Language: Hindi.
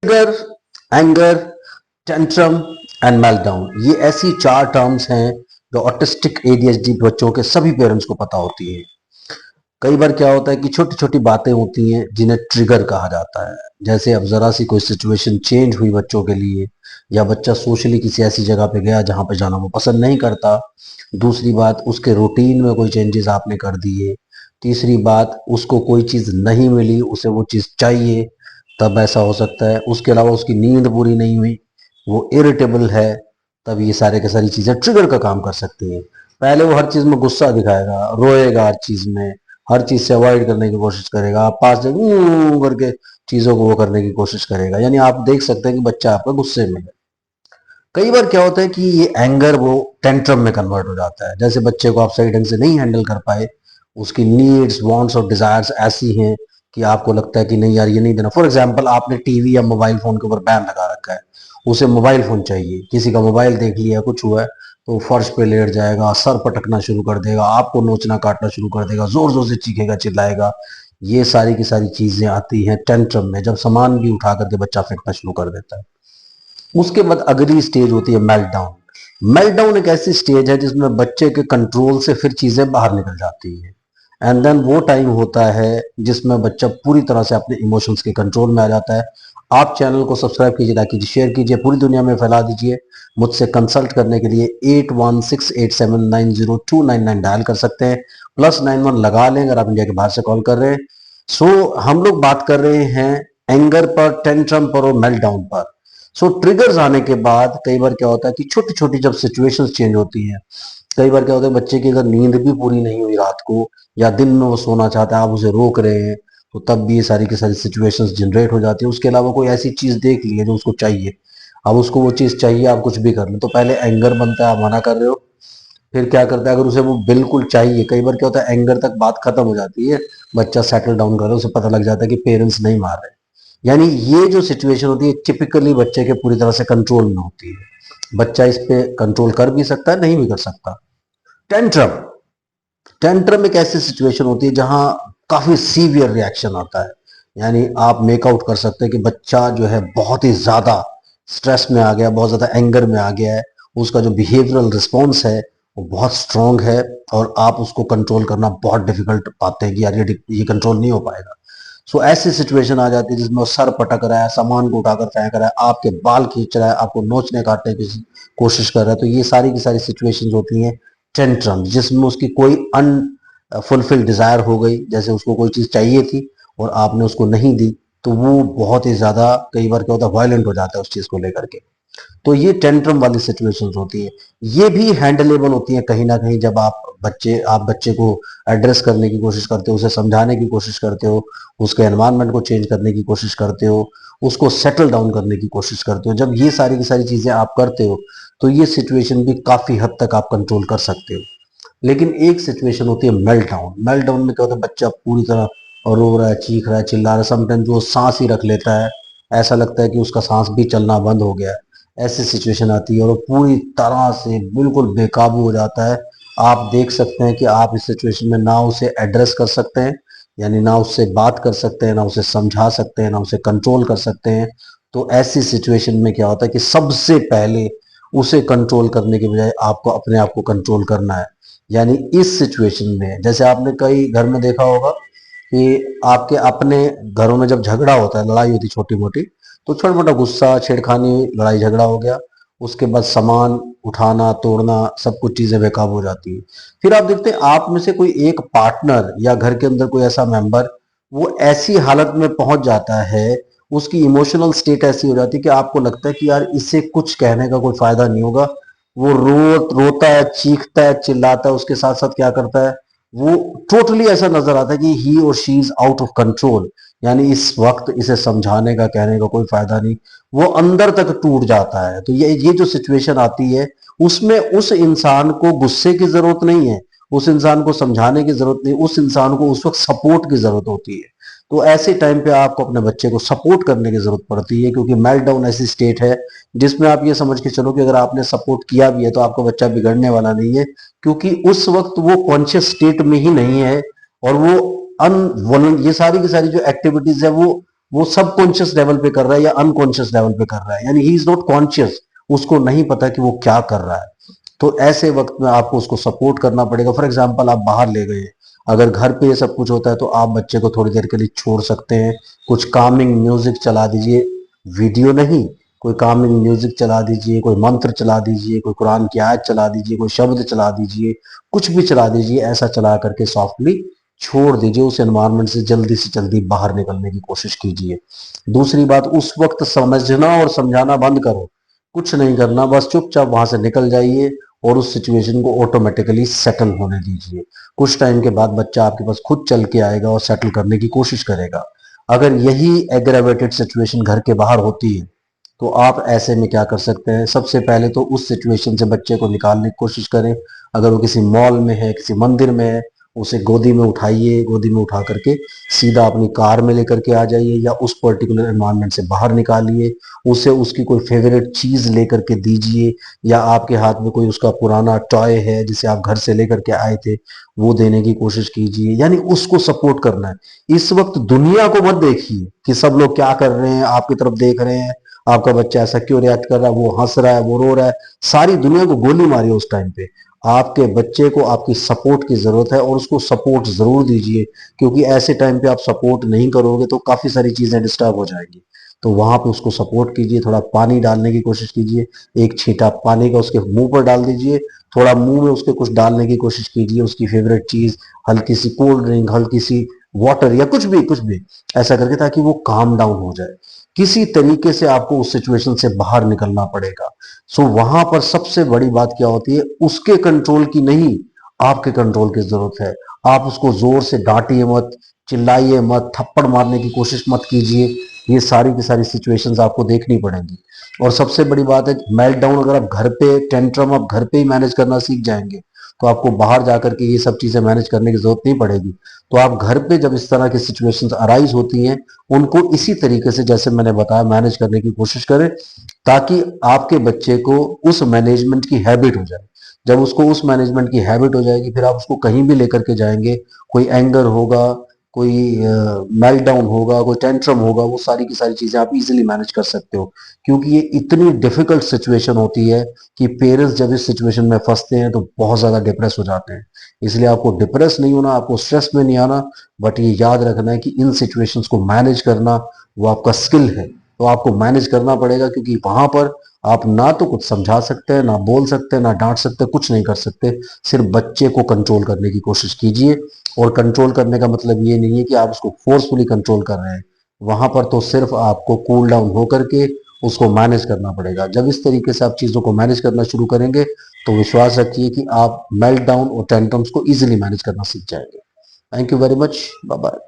Trigger, anger, tantrum and meltdown, ये ऐसी चार टर्म्स हैं जो ऑटिस्टिक एडीएचडी बच्चों के सभी पेरेंट्स को पता होती है। कई बार क्या होता है कि छोटी छोटी बातें होती हैं जिन्हें ट्रिगर कहा जाता है। जैसे अब जरा सी कोई सिचुएशन चेंज हुई बच्चों के लिए, या बच्चा सोशली किसी ऐसी जगह पे गया जहां पे जाना वो पसंद नहीं करता। दूसरी बात, उसके रूटीन में कोई चेंजेस आपने कर दिए। तीसरी बात, उसको कोई चीज नहीं मिली, उसे वो चीज चाहिए, तब ऐसा हो सकता है। उसके अलावा उसकी नींद पूरी नहीं हुई, वो इरिटेबल है, तब ये सारे के सारी चीजें ट्रिगर का काम कर सकती हैं। पहले वो हर चीज में गुस्सा दिखाएगा, रोएगा हर चीज में, हर चीज से अवॉइड करने की कोशिश करेगा, आप पास करके चीजों को वो करने की कोशिश करेगा। यानी आप देख सकते हैं कि बच्चा आपका गुस्से में है। कई बार क्या होता है कि ये एंगर वो टेंट्रम में कन्वर्ट हो जाता है। जैसे बच्चे को आप सही ढंग से नहीं हैंडल कर पाए, उसकी नीड्स, वांट्स और डिजायर्स ऐसी हैं कि आपको लगता है कि नहीं यार ये नहीं देना। फॉर एग्जाम्पल, आपने टीवी या मोबाइल फोन के ऊपर बैन लगा रखा है, उसे मोबाइल फोन चाहिए, किसी का मोबाइल देख लिया, कुछ हुआ है तो फर्श पे लेट जाएगा, सर पटकना शुरू कर देगा, आपको नोचना काटना शुरू कर देगा, जोर जोर से चीखेगा, चिल्लाएगा। ये सारी की सारी चीजें आती हैं टेंट्रम में, जब सामान भी उठा करके बच्चा फेंकना शुरू कर देता है। उसके बाद अगली स्टेज होती है मेल्टडाउन। मेल्टडाउन एक ऐसी स्टेज है जिसमें बच्चे के कंट्रोल से फिर चीजें बाहर निकल जाती हैं। एंड देन वो टाइम होता है जिसमें बच्चा पूरी तरह से अपने इमोशंस के कंट्रोल में आ जाता है। आप चैनल को सब्सक्राइब कीजिए, लाइक कीजिए, शेयर कीजिए, पूरी दुनिया में फैला दीजिए। मुझसे कंसल्ट करने के लिए 8168790299 डायल कर सकते हैं, +91 लगा लें अगर आप इंडिया के बाहर से कॉल कर रहे हैं। हम लोग बात कर रहे हैं एंगर पर, टेंट्रम पर और मेल्टडाउन पर। ट्रिगर्स आने के बाद कई बार क्या होता है कि छोटी छोटी जब सिचुएशंस चेंज होती हैं, कई बार क्या होता है बच्चे की अगर नींद भी पूरी नहीं हुई रात को, या दिन में वो सोना चाहता है, आप उसे रोक रहे हैं, तो तब भी ये सारी की सारी सिचुएशंस जनरेट हो जाती है। उसके अलावा कोई ऐसी चीज देख ली है जो उसको चाहिए, अब उसको वो चीज चाहिए, आप कुछ भी कर लें, तो पहले एंगर बनता है, आप मना कर रहे हो। फिर क्या करता है, अगर उसे वो बिल्कुल चाहिए, कई बार क्या होता है एंगर तक बात खत्म हो जाती है, बच्चा सेटल डाउन कर रहा है, उसे पता लग जाता है कि पेरेंट्स नहीं मार रहे। यानी ये जो सिचुएशन होती है टिपिकली बच्चे के पूरी तरह से कंट्रोल में होती है। बच्चा इस पे कंट्रोल कर भी सकता है, नहीं भी कर सकता। टेंट्रम, टेंट्रम एक ऐसी सिचुएशन होती है जहां काफी सीवियर रिएक्शन आता है। यानी आप मेकआउट कर सकते हैं कि बच्चा जो है बहुत ही ज्यादा स्ट्रेस में आ गया, बहुत ज्यादा एंगर में आ गया है, उसका जो बिहेवियरल रिस्पॉन्स है वो बहुत स्ट्रांग है, और आप उसको कंट्रोल करना बहुत डिफिकल्ट पाते हैं कि यार ये कंट्रोल नहीं हो पाएगा। ऐसी सिचुएशन आ जाती है जिसमें वो सर पटक रहा है, सामान को उठाकर फेंक रहा है, आपके बाल खींच रहा है, आपको नोचने काटने की कोशिश कर रहा है। तो ये सारी की सारी सिचुएशंस होती हैं टेंट्रम, जिसमें उसकी कोई अनफुलफिल्ड डिजायर हो गई, जैसे उसको कोई चीज चाहिए थी और आपने उसको नहीं दी, तो वो बहुत ही ज्यादा कई बार क्या होता है वायलेंट हो जाता है उस चीज को लेकर के। तो ये टेंट्रम वाली सिचुएशंस होती है। ये भी हैंडलेबल होती है कहीं ना कहीं, जब आप बच्चे को एड्रेस करने की कोशिश करते हो, उसे समझाने की कोशिश करते हो, उसके एनवायरनमेंट को चेंज करने की कोशिश करते हो, उसको सेटल डाउन करने की कोशिश करते हो। जब ये सारी की सारी चीजें आप करते हो तो ये सिचुएशन भी काफी हद तक आप कंट्रोल कर सकते हो। लेकिन एक सिचुएशन होती है मेल्टडाउन। मेल्टडाउन में क्या होता है, बच्चा पूरी तरह रो रहा है, चीख रहा है, चिल्ला रहा है, समटाइम्स वो सांस ही रख लेता है, ऐसा लगता है कि उसका सांस भी चलना बंद हो गया है। ऐसी सिचुएशन आती है और वो पूरी तरह से बिल्कुल बेकाबू हो जाता है। आप देख सकते हैं कि आप इस सिचुएशन में ना उसे एड्रेस कर सकते हैं, यानी ना उससे बात कर सकते हैं, ना उसे समझा सकते हैं, ना उसे कंट्रोल कर सकते हैं। तो ऐसी सिचुएशन में क्या होता है कि सबसे पहले उसे कंट्रोल करने के बजाय आपको अपने आप को कंट्रोल करना है। यानी इस सिचुएशन में, जैसे आपने कई घर में देखा होगा कि आपके अपने घरों में जब झगड़ा होता है, लड़ाई होती छोटी मोटी, तो छोटा मोटा गुस्सा, छेड़खानी, लड़ाई झगड़ा हो गया, उसके बाद सामान उठाना, तोड़ना, सब कुछ चीजें बेकाबू हो जाती है। फिर आप देखते हैं आप में से कोई एक पार्टनर या घर के अंदर कोई ऐसा मेंबर वो ऐसी हालत में पहुंच जाता है, उसकी इमोशनल स्टेट ऐसी हो जाती है कि आपको लगता है कि यार इससे कुछ कहने का कोई फायदा नहीं होगा। वो रोता है, चीखता है, चिल्लाता है, उसके साथ साथ क्या करता है, वो टोटली ऐसा नजर आता है कि ही और she is out of control. यानी इस वक्त इसे समझाने का, कहने का कोई फायदा नहीं, वो अंदर तक टूट जाता है। तो ये जो सिचुएशन आती है, उसमें उस इंसान को गुस्से की जरूरत नहीं है, उस इंसान को समझाने की जरूरत नहीं, उस इंसान को उस वक्त सपोर्ट की जरूरत होती है। तो ऐसे टाइम पे आपको अपने बच्चे को सपोर्ट करने की जरूरत पड़ती है, क्योंकि मेल्टडाउन ऐसी स्टेट है जिसमें आप ये समझ के चलो कि अगर आपने सपोर्ट किया भी है तो आपका बच्चा बिगड़ने वाला नहीं है, क्योंकि उस वक्त वो कॉन्शियस स्टेट में ही नहीं है, और वो ये सारी की सारी जो एक्टिविटीज है वो वो सबकॉन्शियस लेवल पे कर रहा है या अनकॉन्शियस लेवल पे कर रहा है, यानी ही इज नॉट कॉन्शियस, उसको नहीं पता कि वो क्या कर रहा है। तो ऐसे वक्त में आपको उसको सपोर्ट करना पड़ेगा। फॉर एग्जाम्पल आप बाहर ले गए, अगर घर पे ये सब कुछ होता है तो आप बच्चे को थोड़ी देर के लिए छोड़ सकते हैं, कुछ कामिंग म्यूजिक चला दीजिए, वीडियो नहीं, कोई कामिंग म्यूजिक चला दीजिए, कोई मंत्र चला दीजिए, कोई कुरान की आयत चला दीजिए, कोई शब्द चला दीजिए, कुछ भी चला दीजिए, ऐसा चला करके सॉफ्टली छोड़ दीजिए, उस एनवायरनमेंट से जल्दी बाहर निकलने की कोशिश कीजिए। दूसरी बात, उस वक्त समझना और समझाना बंद करो, कुछ नहीं करना, बस चुपचाप वहां से निकल जाइए और उस सिचुएशन को ऑटोमेटिकली सेटल होने दीजिए। कुछ टाइम के बाद बच्चा आपके पास खुद चल के आएगा और सेटल करने की कोशिश करेगा। अगर यही एग्रेवेटेड सिचुएशन घर के बाहर होती है तो आप ऐसे में क्या कर सकते हैं, सबसे पहले तो उस सिचुएशन से बच्चे को निकालने की कोशिश करें। अगर वो किसी मॉल में है, किसी मंदिर में है, उसे गोदी में उठाइए, गोदी में उठा करके सीधा अपनी कार में लेकर के आ जाइए या उस पर्टिकुलर एनवायरनमेंट से बाहर निकालिए। उसे उसकी कोई फेवरेट चीज लेकर के दीजिए, या आपके हाथ में कोई उसका पुराना टॉय है जिसे आप घर से लेकर के आए थे, वो देने की कोशिश कीजिए, यानी उसको सपोर्ट करना है। इस वक्त दुनिया को मत देखिए कि सब लोग क्या कर रहे हैं, आपकी तरफ देख रहे हैं, आपका बच्चा ऐसा क्यों रिएक्ट कर रहा है, वो हंस रहा है, वो रो रहा है, सारी दुनिया को गोली मारी उस टाइम पे। आपके बच्चे को आपकी सपोर्ट की जरूरत है और उसको सपोर्ट जरूर दीजिए, क्योंकि ऐसे टाइम पे आप सपोर्ट नहीं करोगे तो काफी सारी चीजें डिस्टर्ब हो जाएंगी। तो वहां पे उसको सपोर्ट कीजिए, थोड़ा पानी डालने की कोशिश कीजिए, एक छींटा पानी का उसके मुंह पर डाल दीजिए, थोड़ा मुंह में उसके कुछ डालने की कोशिश कीजिए, उसकी फेवरेट चीज, हल्की सी कोल्ड ड्रिंक, हल्की सी वाटर या कुछ भी ऐसा करके, ताकि वो काम डाउन हो जाए। किसी तरीके से आपको उस सिचुएशन से बाहर निकलना पड़ेगा। सो वहां पर सबसे बड़ी बात क्या होती है, उसके कंट्रोल की नहीं, आपके कंट्रोल की जरूरत है। आप उसको जोर से डांटिए मत, चिल्लाइए मत, थप्पड़ मारने की कोशिश मत कीजिए। ये सारी की सारी सिचुएशंस आपको देखनी पड़ेंगी। और सबसे बड़ी बात है, मेल्ट डाउन अगर आप घर पे, टेंट्रम आप घर पे ही मैनेज करना सीख जाएंगे तो आपको बाहर जाकर के ये सब चीजें मैनेज करने की जरूरत नहीं पड़ेगी। तो आप घर पे जब इस तरह की सिचुएशंस अराइज होती हैं, उनको इसी तरीके से जैसे मैंने बताया मैनेज करने की कोशिश करें, ताकि आपके बच्चे को उस मैनेजमेंट की हैबिट हो जाए। जब उसको उस मैनेजमेंट की हैबिट हो जाएगी, फिर आप उसको कहीं भी लेकर के जाएंगे, कोई एंगर होगा, कोई मेल्ट डाउन होगा, कोई टेंट्रम होगा, वो सारी की सारी चीजें आप इजीली मैनेज कर सकते हो। क्योंकि ये इतनी डिफिकल्ट सिचुएशन होती है कि पेरेंट्स जब इस सिचुएशन में फंसते हैं तो बहुत ज्यादा डिप्रेस हो जाते हैं। इसलिए आपको डिप्रेस नहीं होना, आपको स्ट्रेस में नहीं आना, बट ये याद रखना है कि इन सिचुएशंस को मैनेज करना वो आपका स्किल है। तो आपको मैनेज करना पड़ेगा, क्योंकि वहां पर आप ना तो कुछ समझा सकते हैं, ना बोल सकते हैं, ना डांट सकते, कुछ नहीं कर सकते। सिर्फ बच्चे को कंट्रोल करने की कोशिश कीजिए। और कंट्रोल करने का मतलब ये नहीं है कि आप उसको फोर्सफुली कंट्रोल कर रहे हैं, वहां पर तो सिर्फ आपको कूल डाउन होकर के उसको मैनेज करना पड़ेगा। जब इस तरीके से आप चीजों को मैनेज करना शुरू करेंगे तो विश्वास रखिए कि आप मेल्ट डाउन और टेंट्रम्स को इजीली मैनेज करना सीख जाएंगे। Thank you very much, bye bye.